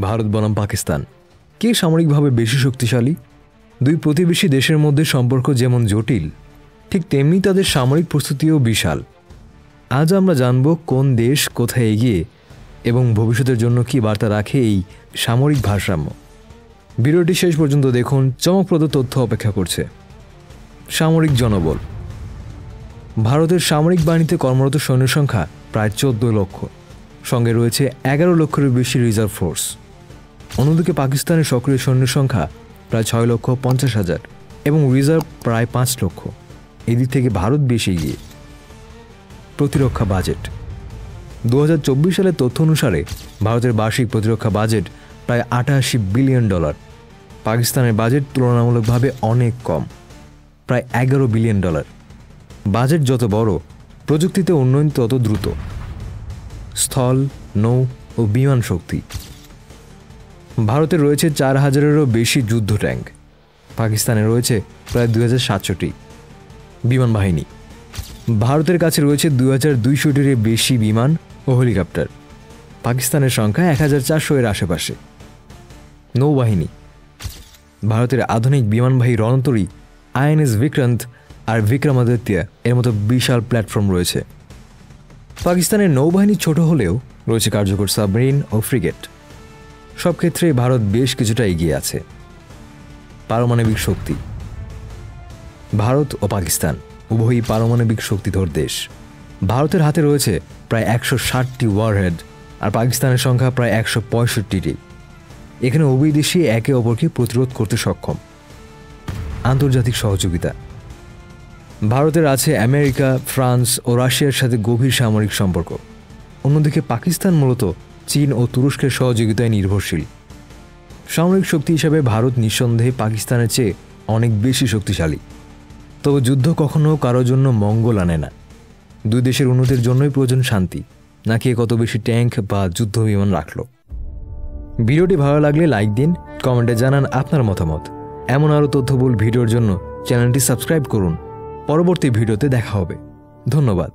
ভারত বনাম পাকিস্তান, কে সামরিকভাবে বেশি শক্তিশালী? দুই প্রতিবেশী দেশের মধ্যে সম্পর্ক যেমন জটিল, ঠিক তেমনি তাদের সামরিক প্রস্তুতিও বিশাল। আজ আমরা জানব কোন দেশ কোথায় এগিয়ে এবং ভবিষ্যতের জন্য কী বার্তা রাখে এই সামরিক ভারসাম্য। ভিডিওটি শেষ পর্যন্ত দেখুন, চমকপ্রদ তথ্য অপেক্ষা করছে। সামরিক জনবল। ভারতের সামরিক বাহিনীতে কর্মরত সৈন্য সংখ্যা প্রায় 14 লক্ষ, সঙ্গে রয়েছে 11 লক্ষের বেশি রিজার্ভ ফোর্স। অন্যদিকে পাকিস্তানের সক্রিয় সৈন্য সংখ্যা প্রায় 6,50,000 এবং রিজার্ভ প্রায় 5 লক্ষ। এদিক থেকে ভারত বেশি এগিয়ে। প্রতিরক্ষা বাজেট। 2024 সালের তথ্য অনুসারে ভারতের বার্ষিক প্রতিরক্ষা বাজেট প্রায় $88 বিলিয়ন। পাকিস্তানের বাজেট তুলনামূলকভাবে অনেক কম, প্রায় $11 বিলিয়ন। বাজেট যত বড়, প্রযুক্তিতে উন্নয়ন তত দ্রুত। স্থল, নৌ ও বিমান শক্তি। ভারতে রয়েছে 4,000-এরও বেশি যুদ্ধ ট্যাঙ্ক, পাকিস্তানে রয়েছে প্রায় 2,700টি। বিমান বাহিনী। ভারতের কাছে রয়েছে 2,200-টির বেশি বিমান ও হেলিকপ্টার, পাকিস্তানের সংখ্যা 1,400-এর আশেপাশে। নৌবাহিনী। ভারতের আধুনিক বিমানবাহী রণতরী INS বিক্রান্ত আর বিক্রমাদিত্য এর মতো বিশাল প্ল্যাটফর্ম রয়েছে। পাকিস্তানের নৌবাহিনী ছোট হলেও রয়েছে কার্যকর সাবমেরিন ও ফ্রিগেট। সব ক্ষেত্রে ভারত বেশ কিছুটা এগিয়ে আছে। পারমাণবিক শক্তি। ভারত ও পাকিস্তান উভয়ই পারমাণবিক শক্তিধর দেশ। ভারতের হাতে রয়েছে প্রায় 160টি ওয়ারহেড আর পাকিস্তানের সংখ্যা প্রায় 165টি। এখানে উভয় দেশই একে অপরকে প্রতিরোধ করতে সক্ষম। আন্তর্জাতিক সহযোগিতা। ভারতের আছে আমেরিকা, ফ্রান্স ও রাশিয়ার সাথে গভীর সামরিক সম্পর্ক। অন্যদিকে পাকিস্তান মূলত চীন ও তুরস্কের সহযোগিতায় নির্ভরশীল। সামরিক শক্তি হিসাবে ভারত নিঃসন্দেহে পাকিস্তানের চেয়ে অনেক বেশি শক্তিশালী। তবে যুদ্ধ কখনো কারোর জন্য মঙ্গল আনে না। দুই দেশের উন্নতির জন্যই প্রয়োজন শান্তি, নাকি কত বেশি ট্যাঙ্ক বা যুদ্ধ বিমান রাখলো। ভিডিওটি ভালো লাগলে লাইক দিন, কমেন্টে জানান আপনার মতামত। এমন আরও তথ্যবহুল ভিডিওর জন্য চ্যানেলটি সাবস্ক্রাইব করুন। পরবর্তী ভিডিওতে দেখা হবে। ধন্যবাদ।